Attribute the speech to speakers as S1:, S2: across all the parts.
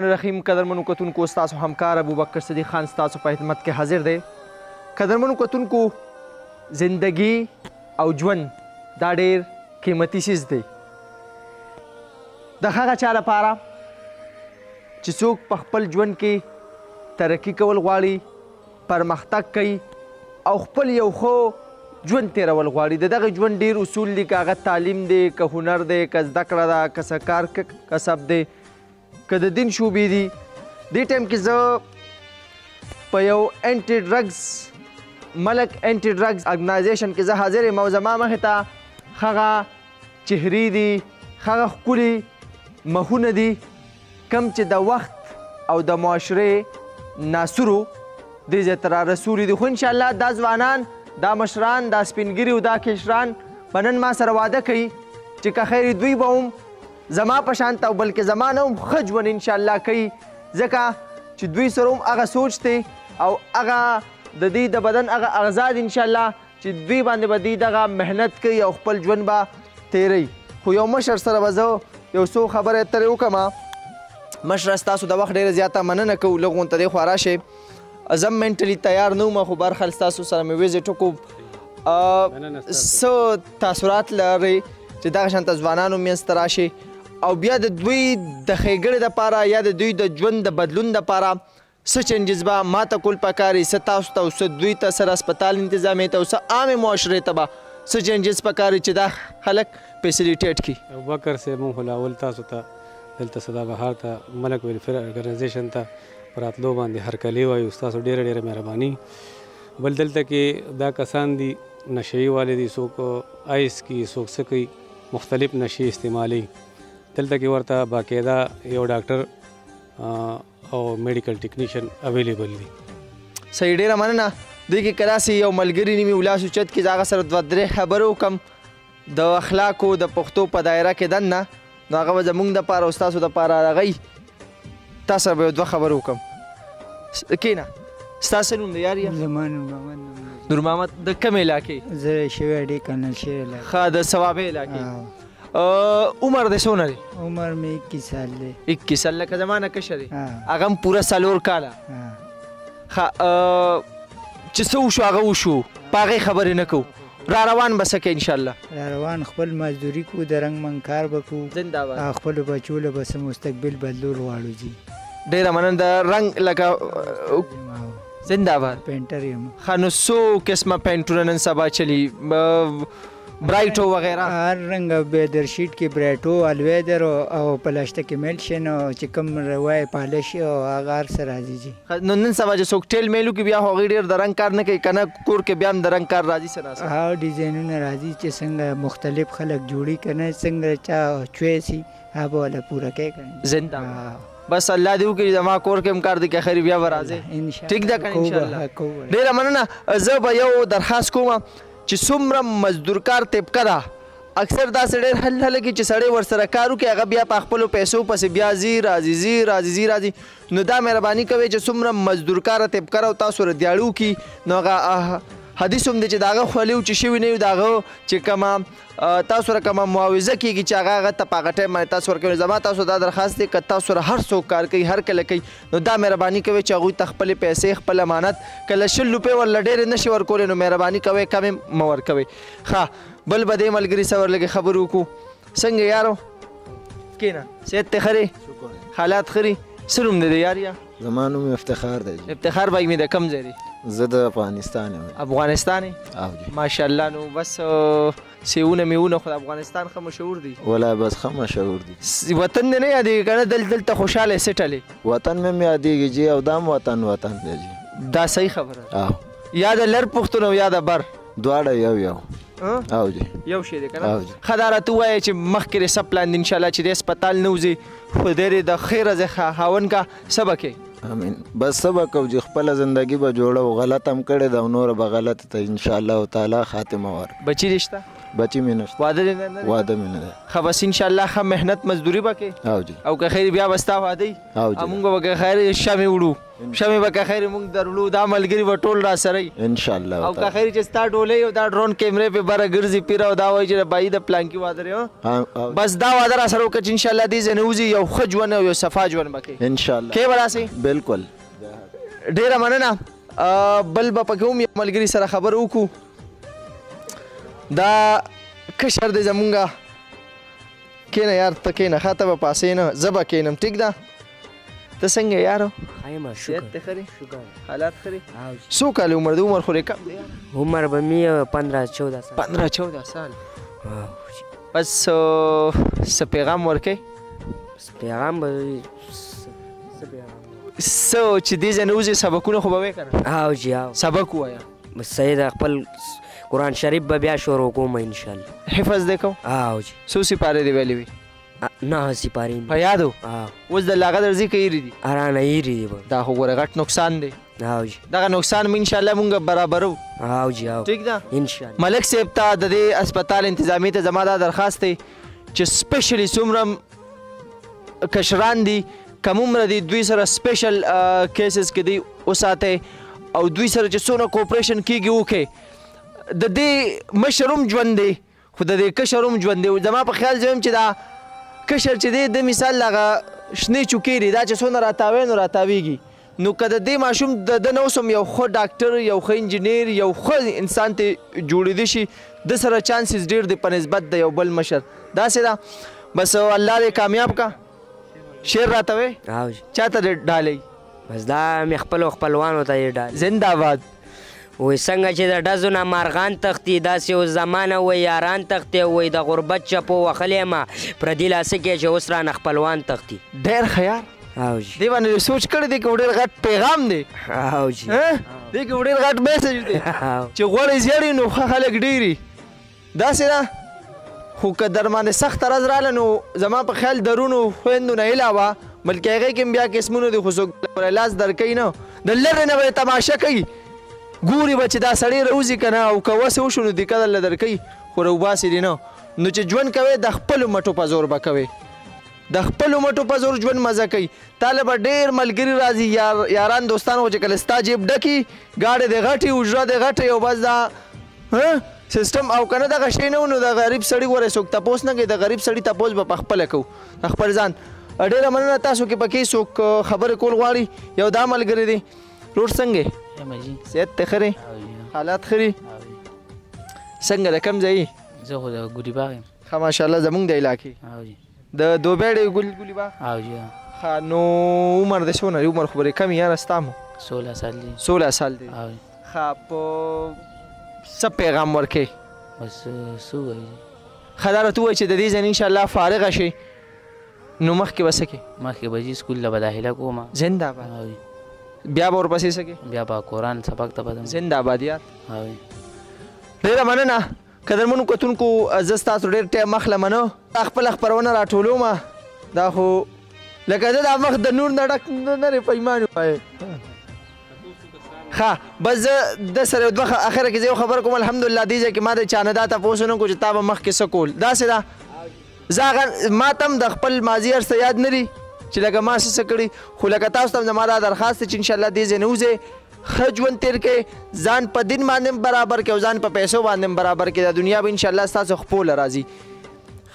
S1: رحیم قدرمنو کتونکو ستاسو همکار ابوبکر صدیق خان ستاسو په خدمت کې حاضر دی. قدرمنو کتونکو زندگی او ژوند دا ډېر قیمتي څیز دی. د هغه چا لپاره چې څوک په خپل ژوند کې ترقي کول غواړي، پرمختګ کوي او خپل یو ښه ژوند تېرول غواړي. د دغه ژوند ډېر اصول دي، که هغه تعلیم دی، که هنر دی، که زده کړه ده، که څه کار کسب دی، که د دین شوبې دي. دې ټایم کې زه په یو انټي ډرګز ملک انټي ډرګز ارګنایزیشن کې زه حاضر یم او زما مخې ته هغه چهرې دي، هغه ښکلي مخونه دي کوم چې د وخت او د معاشرې ناصرو دې ځای ته رارسولي دي. خو انشاءالله دا ځوانان، دا مشران، دا سپینګري او دا کشران به نن ما سره واده کوي چې که خیر دوی به هم زما په شانته او بلکې زما نه هم ښه ژوند انشاءالله کوي، ځکه چې دوی سره هم هغه سوچ دی او هغه د دوی د بدن هغه اغذا دي انشاءالله چې دوی باندې به دوی دغه محنت کوي او خپل ژوند به تیروي. خو یو مشر سره به زه یو څو خبرې اترې وکړم. مشره ستاسو د وخت ډېره زیاته مننه کوو، لږ غونته دی خوا راشئ. زه هم منټلي تیار نه وم، خو برخل ستاسو سره مې ویزټ وکړو. څه تاثرات لرئ چې دغه شانته ځوانانو منځ ته راشي او بیا د دوی د ښېګړې دپاره یا د دوی د ژوند د بدلون دپاره څه چینجز به ماته کول پکار وي، څه تاسو ته او څه دوی ته، څه هسپتال انتظامې ته او څه عامې معاشرې ته به څه چینجز پکار وي چې دا خلک فیسیلیټیټ کړي.
S2: ابوبکر صاحب موږ خو لاول تاسو ته دلته سدابهار ته ملک ویلفیر ارګنایزیشن ته په راتلو باندې هرکلی وایو. ستاسو ډېره ډېره مهرباني. بل دلته کې دا کسان دي نشهیي والي دي، څوک آیس کوي، څوک څه کوي، مختلف نشې استعمالوي. دلته کې ورته باقاعده یو ډاکټر او میډیکل ټیکنیشن اویلیبل دي.
S1: صحیح، ډېره مننه. دوی کې که داسې یو ملګري نیمي ولاس اوچت کې زه هغه سره دوه درې خبرې وکړم د اخلاقو د پښتو په دایره کې دننه، نو هغه به زموږ دپاره او ستاسو دپاره راغی. تا سره به یو دوه خبرې وکړم. کښېنه. ستا څه نوم دی یار؟
S3: زما نوم محمد.
S1: نور محمد. د کومې علاقې؟
S3: زه شوی ډي کنل شوی علاقې.
S1: ښه، د صوابۍ علاقې. عمر دې څونه دی؟
S3: عمر مې 21 سال دی.
S1: 21 سال لکه زما نه کشر دی. هغه هم پوره 4 کاله. ښه، چې څه وشو هغه وشو، په هغې خبرې نه کوو. را روان به څه کوې انشاءالله؟
S3: را روان خپل مزدوري کوو، د رنګ منګ کار به کوو،
S1: زنده‌باد.
S3: خپلو بچو له به څه مستقبل بدلول غواړو. جي
S1: ډېره مننه. د رنګ لکه زنده‌باد
S3: پینټر یم.
S1: ښه، نو څو قسمه پینټونه نن سبا چلي؟ برایټو وغیره
S3: هر رنګ بیدر شیټ کې برایټو، الویدر او پلاسټیک ایملشن او چې کوم روای پالش او هغه هر څه راځي. جي
S1: نو نن سبا چې څوک ټیل میلو کې بیا هغوی ډېر د رنګ کار نه کوي که نه کور کې بیا هم د رنګ کار راځي څه ناڅه؟
S3: ها، ډیزاینونه راځي چې څنګه مختلف خلک جوړي که نه، څنګه چا چویس وي هغه به والا پوره کوي که نه.
S1: زنده بس الله دې وکړي زما کور کې هم کار دی که خیر بیا به راځې. ټیک ده که انشاءالله. ډېره مننه. زه به یو درخواست کوم چې څومره مزدورکار طبقه ده، اکثر داسې ډېر هلکې چې سړی ورسره کار وکړي هغه بیا په خپلو پیسو پسې بیا ځي. نو دا مهرباني کوئ چې څومره مزدورکاره طبقه او تاسو سره دیاړه وکړي، نو هغه حدیث هم دی چې د هغه خولې چې شوي نه وي، د هغه چې کومه تاسو سره کومه معاوضه کېږي چې هغه ته په هغه ټایم باندې تاسو ورکوئ. زما تاسو دا درخواست دی که تاسو سره هر څوک کار کوي، هر کله کوي، نو دا مهرباني کوئ چې هغوی ته خپلې پیسې، خپل امانت کله 100 روپۍ ورله ډېرې نه شي ورکولی، نو مهرباني کوئ کمې مه ورکوئ. ښه، بل به دې ملګري سره ورلږې خبرې وکړو. څنګه یارو؟ کښېنه. صحت دې ښه دی؟ حالات ښه دي؟ څه نوم دی یار؟ یا
S4: زما نوم افتخار دی.
S1: افتخار بھائی مې د کوم ځای دی؟
S4: زه د افغانستان یم.
S1: افغانستان یې؟ ماشاءالله. نو بس سیونه میونه خو د افغانستان ښه مشهور دي.
S4: ولا بس ښه مشهور دي.
S1: وطن دې نه یادېږي که نه؟ دلته خوشحاله سیټلې؟
S4: وطن مې هم یادېږي جي، او دا هم وطن دی جي.
S1: دا صحیح خبره. یا د لر پښتون او یا د بر؟
S4: دواړه یو. او جي
S1: یو شی دی که نه؟ ښه، دا راته ووایه چې مخکې دې څه پلان دی انشاءالله چې د هسپتال نه وځې، خدای دې د خیره ځای خاوند کا څه به کوې؟
S4: امین. بس څه به کوو چې خپله زندګي به جوړه او غلط هم کړې ده او نوره به غلطه ته انشاءالله تعالی خاتمه ورکړي.
S1: بچي دې شته؟
S4: بچی مې نشته
S1: واده دې نه دی؟
S4: واده مې نه دی.
S1: ښه بس انشاءالله ښه محنت مزدوري به کوې
S4: او جی
S1: او که خیر بیا به ستا واده وي
S4: او جی
S1: موږ به که خیر شمې وړو شمې به که خیر موږ درولو دا ملګري به ټول را سره وي
S4: انشاءالله
S1: او که خیر چې ستا ډولۍ او دا ډرون کیمرې پې بره ګرځي پیره او دا وایي چې د بایي د پلانکي واده دی بس دا واده را سره وکړه چې انشاءالله دې ځای نه وځي یو ښه ژوند او یو صفا ژوند به کوې
S4: انشاءالله
S1: کې به راسې
S4: بالکل
S1: ډېره مننه بل به پکې هم یو ملګري سره خبر وکړو دا کشر دی زمونږه کښېنه یار ته کښېنه ښه ته به پاسې نه زه به کښېنم ټیک ده ته څنګه یارو صحت دې ښه دی حالات ښه دي څو کاله عمر دی عمر خو کم دی
S5: عمر به می 15-14 سال
S1: 15-14 سال بس څه پیغام ورکوې
S5: پیغام به
S1: څه چې دې ځای نه وځې سبقونه خو به وې که نه
S5: او جی او
S1: سبق ووایه
S5: بس صحیح ده خپل قرآن شریف به بیا شروع کوم انشاءالله
S1: حفظ دې کوم
S5: او جی
S1: څو سپارې دې ویلې وي
S5: 9 سپارې
S1: په یاد و اوس د لاغه درځي که ایرې دي
S5: ارانه ایرې دي به
S1: دا خو ګوره غټ نقصان دی
S5: او جی
S1: دغه نقصان مو انشاءالله مونږ برابرو
S5: او جی او
S1: ټیک ده
S5: انشاءالله
S1: ملک صاحب ته د دې اسپتال انتظامی ته زما دا درخواست دی چې سپیشلی څومره کشران دي کم عمره دي دوی سره سپیشل کیسز کې دی وساتئ او دوی سره چې څونه کوپریشن کیږي وکړئ د دې مشر هم ژوند دی خو د دې کشر هم ژوند دی زما په خیال زه چې دا کشر چې دی د مثال هغه شنې چوکۍ دي دا چې څونه راتاوی نو راتاویږي نو که د دې ماشوم د ده نه اوس هم یو ښه ډاکټر یو ښه انجینیر یو ښه انسان ته جوړېدی شي د سره چانسز ډېر دی په نسبت د یو بل مشر داسې ده بس الله دې کامیاب کا شعر راته وې
S5: او جی
S1: چاته دې ډالۍ
S5: بس دا مې خپلو خپلوانو ته یې ډالۍ
S1: زنده باد
S5: وای څنګه چې د ډزو نه مارغان تښتي داسې اوس زمانه وای یاران تښتي وای د غربت چپو وښلی یم پردي لاسه کې چې اوس رانه خپلوان تښتي
S1: ډېر ښه یار
S5: او جی
S1: دې باندې سوچ کړی دی که ډېر غټ پیغام دی
S5: او جی
S1: دې کې ډېر غټ میسج دی چې غوړې زیړې نو ښه خلک ډېري داسې ده خو که در باندې سخت رز راله نو زما په خیال درونو خویندو نه علاوه بلکې هغې کې هم بیا قسمونه دي خو څوک لاس درکوي نه د لرې نه به یې تماشه کوي ګوري به چې دا سړی راوځي که نه او که وسې وشو نو دقت درله درکوي خو راوباسي دې نه نو چې ژوند کوې د خپلو مټو په زور به کوې د خپلو مټو په زور ژوند مزه کوي تاله به ډېر ملګري راځي یاران دوستان خو چې کله ستا جیب ډکي ګاډې دې غټي اجره دې غټې او بس دا سیستم او که نه دغه شی نه و نو د غریب سړي ګوره څوک تپوس نه کوي د غریب سړي تپوس به په خپله کوو د خپل ځان ډېره مننه تاسو کې پکې څوک خبرې کول غواړي یو دا ملګری دی رور څنګه صحت ته ښه دی حالات ښه دي څنګه د کوم ځای
S6: زه خو د ګوري باغ یم
S1: ښه ماشاءالله زمونږ د علاقې د دوبیړې ګلي باغ ښه نو عمر د څونه دی عمر خو به کم یاره ستا مو
S6: 16 سال دی
S1: 16 سال دی ښه په څه پیغام ورکې
S6: بس څه وایي
S1: ښه دا راته ووایي چې د دې ځای نه انشاءالله فارغه شي نو مخکې به څه کې
S6: مخکې به ځي سکول له به داخله کوم
S1: زنده باد بیا به ورپسې څه کې
S6: بیا به قرآن سبق ته به ځم
S1: زنده باد یار ډېره مننه قدرمنو کتونکو زه ستاسو ډېر ټایم مخله منو دا خپله خپرونه راټولومه دا خو لکه زه دا مخ د نور نه ډک نه دی پیمان وایې ښه بس زه د سره دوه اخره کې زه یو خبره کوم الحمدلله دې ځای کې ما د چا نه دا تپوس ونه کړو چې تا به مخکې څه کول داسې ده زه هغه ما ته هم د خپل ماضي هر څه یاد نه دي چې لکه ما څه کړي خو لکه تاسو ته هم زما دا درخواست دی چې انشاءالله دې ځای نه وځئ ښه ژوند تېر کړئ ځان په دین باندې هم برابر کړئ او ځان په پیسو باندې هم برابر کړئ دا دنیا به انشاءالله ستاسو خپو له راځي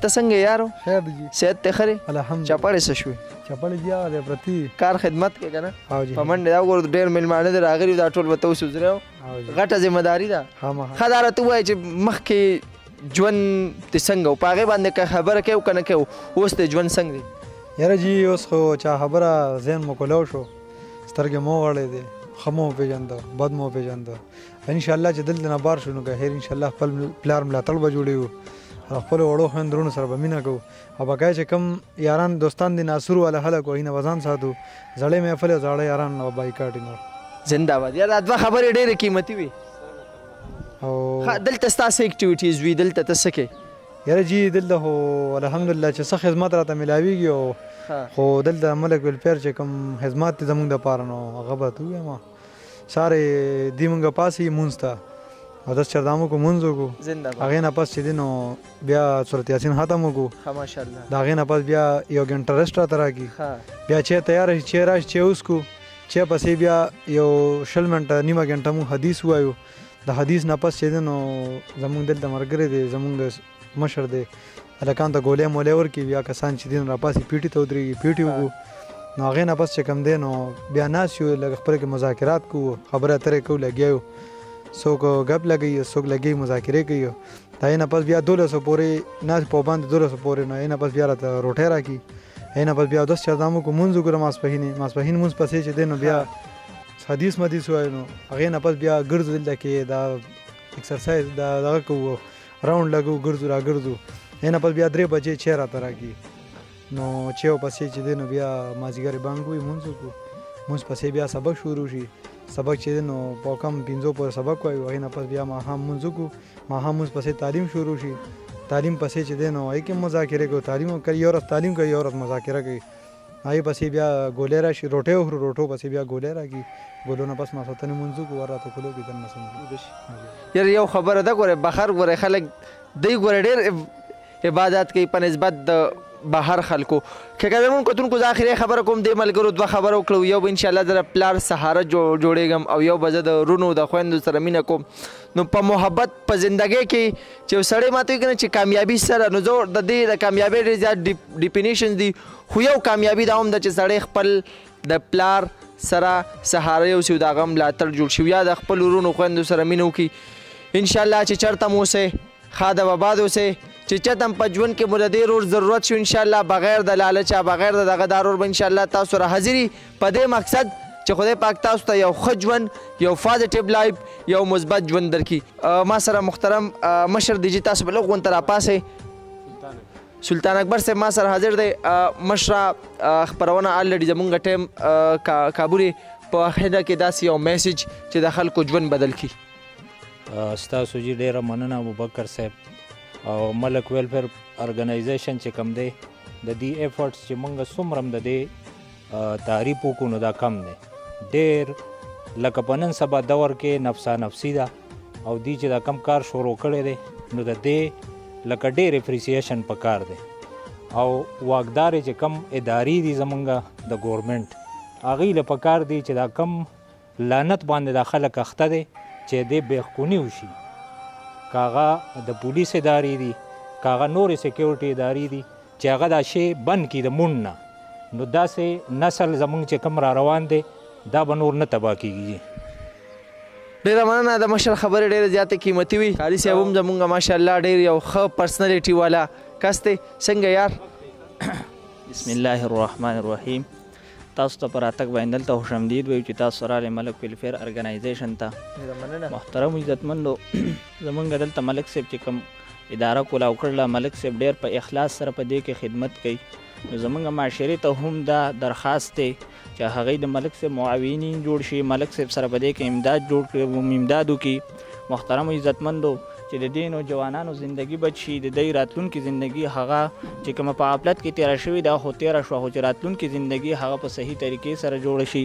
S1: ته څنګه یارو
S7: خیر دی
S1: صحت ته ښه دی
S7: الحمدلله
S1: چپړې څه شوې
S7: چپړې بیا دی پرتې
S1: کار خدمت کې که نه
S7: او جی
S1: په منډې دا وګورو ډېر میلمانه دي راغلي دا ټول به ته اوس وزرې غټه ذمهداري ده ښه دا راته ووایه چې مخکې ژوند دې څنګه و په هغې باندې که خبره کوي که نه کوي اوس د ژوند څنګه دی
S7: یاره جي اوس خو چا خبره ذهن مو کولو شو سترګې مو غړې دی ښه مو وپېژانده بد مو وپېژانده انشاءالله چې دلته نه بار شو نو که خیر انشاءالله خپل پلار ملاتړ به جوړوو خپلو وړو خویندرونو سره به مینه کوو او بقایه چې کم یاران دوستان دي ناصرو والا خلک وو هغې نه به ځان ساتو زړې محفل او زاړه یاران نه به بایکاټ نور
S1: زنده باد یار دا دوه خبرې ډېرې قیمتي وي
S7: او
S1: دلته ستا څه اکټیویټیز وي دلته ته څه کوې
S7: یاره جي دلته خو الحمدلله چې څه خدمت راته میلاویږي او خو دلته ملک ویلفیر چې کوم خدمات دي زموږ دپاره نو هغه به ته ووایم سارې دې مونږ پاسې مونځ ته او 10 چردامو کو مونځ وکړو
S1: زنده باد.
S7: هغې نه پس چې دی نو بیا صورت یاسین ختم وکړو
S1: ښه ماشاءالله.
S7: د هغې نه پس بیا یو ګنټه رسټ راته راکړي
S1: ښه
S7: بیا چې تیاره شي چې راشي چې وڅکو چې پسې بیا یو 20 منټه نیمه ګنټه مونږ حدیث ووایو د حدیث نه پس چې دی نو زمونږ دلته ملګری دی زمونږ مشر دی هلکانو ته ګولۍ مولۍ ورکړي بیا کسان چې دی نو راپاسې پیټي ته ودرېږي پیټي وکړو نو هغې نه پس چې کوم دی نو بیا ناست یو لږ خپل کې مذاکرات کوو خبرې اترې کوو لګیا یو څوک ګپ لګوي څوک لګي مذاکرې کوي د هغې نه پس بیا 1200 پورې ناست په باندې 1200 پورې نو هغې نه پس بیا راته روټۍ راکړي هغې نه پس بیا 10 چردامو کو مونځ وکړه ماسپښین مونځ پسې چې دی نو بیا حدیث مدیث وایو نو هغې نه پس بیا ګرځو دلته کې دا ایکسرسایز دا دغه کوو راونډ لګو ګرځو را ګرځو هغې نه پس بیا 3 بجې چې راته راکړي نو چې پسې چې دی نو بیا مازدیګر بانګ وي مونځ وکړو مونځ پسې بیا سبق شروع شي سبق چې دی نو په کم 5 پورې سبق وایو هغې نه پس بیا ماښام مونځ وکړو ماښام مونځ پسې تعلیم شروع شي تعلیم پسې چې دی نو هغې کې مذاکرې کوو تعلیم کوي یو ورځ تعلیم کوي یو ورځ مذاکره کوي هغې پسې بیا ګولۍ راشي روټۍ وخورو روټو پسې بیا ګولۍ راکړي ګولو نه پس ماسوتنې مونځ وکړو ور راته کولو کې دننه سمږي
S1: یار یو خبره ده ګوره بهر ګوره خلک دی ګوره ډېر عبادت کوي په نسبت د بهر خلکو که قدرمن کتونکو زه آخري خبره کوم دې ملګرو 2 خبره وکړو یو به انشاءالله زه د پلار سهاره جوړېږم او یو به زه د رونو د خویندو سره مینه کوم نو په محبت په زندګۍ کې چې یو سړی ماته وایي که نه چې کامیابي سره نو زه د دې د کامیابۍ ډېر زیات ډیفینیشنز دي خو یو کامیابي دا هم ده چې سړی خپل د پلار سره سهاره یوسي او د هغه ملاتړ جوړ شي یا د خپلو رونو خویندو سره مینه وکړي انشاءالله چې چېرته مو اوسئ ښاد او آباد اوسئ چې چاته هم په ژوند کې مو د دې رور ضرورت شو انشاءالله بغیر د لالچه بغیر د دغه دا رور به انشاءالله تاسو را حاضري په دې مقصد چې خدای پاک تاسو ته یو ښه ژوند یو پازیټیو لایف یو مثبت ژوند درکړي ما سره محترم مشر دی چې تاسو به لږ غونته راپاسئ سلطان اکبر صاحب ما سره حاضر دی مشره خپرونه الریډي زمونږ ټایم کابوري په اخره کې داسې یو میسج چې د خلکو ژوند بدل کړي
S8: ستاسو جي ډېره مننه ابوبکر صاحب او ملک ویلفیر ارګنایزیشن چې کوم دی د دې ایفرټس چې موږ څومره هم د دې تعریف وکړو نو دا کم دی ډېر لکه په نن سبا دور کې نفسا نفسي ده او دوی چې دا کم کار شروع کړی دی نو د دې لکه ډېر اپریسیشن پکار دی او واکدارې چې کم ادارې دي زمونږ د ګورمنټ هغوی له پکار دی چې دا کم لعنت باندې دا خلک اخته دی چې دې بېخوني وشي کاغه د پولیس ادارې دي کاغه نورې سیکیورټي ادارې دي چې هغه دا شی بند کړي د مونډ نه نو داسې نسل زمونږ چې کوم را روان دی دا به نور نه تباه کېږي
S1: ډېره مننه د مشر خبرې ډېرې زیاتې قیمتي وي قاري صاحب هم زمونږ ماشاءالله ډېر یو ښه پرسنالټي والا کس دی څنګه یار
S9: بسم الله الرحمن الرحیم تاسو ته پر راتګ باندې دلته خوش آمدید وایو چې تاسو راغلئ ملک ویلفیر ارګنایزیشن ته محترم عزتمندو زمونږ دلته ملک صاحب چې کوم اداره کولاو کړله ملک صاحب ډېر په اخلاص سره په دې کې خدمت کوي نو زمونږ معاشرې ته هم دا درخواست دی چې هغوی د ملک صاحب معاونین جوړ شي ملک صاحب سره په دې کې امداد جوړ کړي امداد وکړي محترم عزتمندو چې د دې نوجوانانو زندگی بچ شي د دوی راتلونکي زندگی هغه چې کومه په غفلت کې تېره شوې ده خو تېره شوه خو چې راتلونکي زندگی هغه په صحیح طریقې سره جوړه شي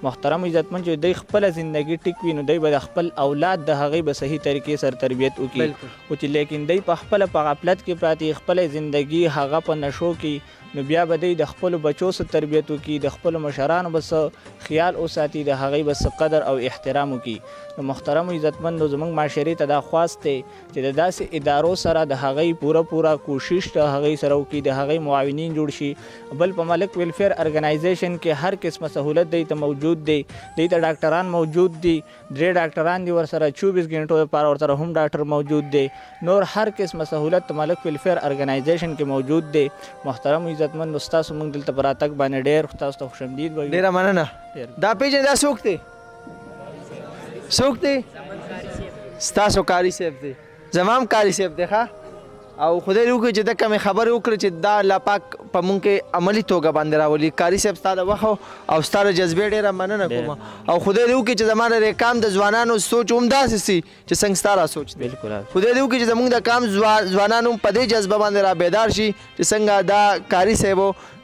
S9: محترم عزتمند چې دوی خپله زندگی ټیک وي نو دوی به د خپل اولاد د هغې به صحیح طریقې سره تربیت وکړي خو چې لیکن دوی په خپله په غفلت کې پراتې خپله زندگی هغه په نشو کې نو بیا به دوی د خپلو بچو سره تربیت وکړي د خپلو مشرانو به څه خیال وساتي د هغوی به څه قدر او احترام وکړي نو محترم عزتمندو زموږ معاشرې ته دا خواست دی چې د داسې ادارو سره د هغوی پوره کوشش د هغوی سره وکړي د هغوی معاونین جوړ شي بل په ملک ویلفیر ارګنایزیشن کې هر قسمه سهولت دی ته موجود دی دی ته ډاکټران موجود دي 3 ډاکټران دي ورسره 24 غنټو لپاره ورسره هم ډاکټر موجود دی نور هر قسمه سهولت ملک ویلفیر ارګنایزیشن کې موجود دی محترم عزتمند ستاسو موږ دلته په راتګ باندې ډېر تاسو ته خوش آمدید وایو
S1: ډېره مننه دا پېژنې دا څوک دی څوک دی ستاسو کاري صاحب دی زما هم کاري صاحب دی ښه او خدای دې وکړي چې دا کمې خبرې وکړي چې دا الله پاک په مونږ کې عملي توګه باندې راولي کاري صاحب ستا د وخت او ستا د جذبې ډېره مننه کوم او خدای دې وکړي چې زما د کام د ځوانانو سوچ هم داسې سي چې څنګه ستا را سوچ دی خدای دې وکړي چې زموږ د کام ځوانان هم په دې جذبه باندې را بیدار شي چې څنګه دا کاري صاحب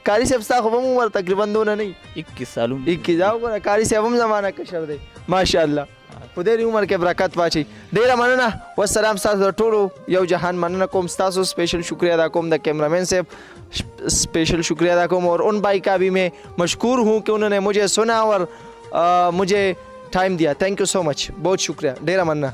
S1: کاری صاحب ستا خو به هم عمر تقریبا دونه نه
S9: 21 سالونه
S1: 21 دا وګوره کاری صاحب هم زمانه کشر دی ماشاءالله خدای دې عمر کې برکت واچي. ډیره مننه والسلام. ستاسو ټولو یو جهان مننه کوم. ستاسو स्पेशल शुक्रिया अदा कोम the cameraman साहब स्पेशल शुक्रिया अदा कोम और उन भाई का भी मैं मशकूर हूँ कि उन्होंने मुझे सुना और मुझे टाइम दिया. Thank you so much. बहुत शुक्रिया. डेरा मन्ना.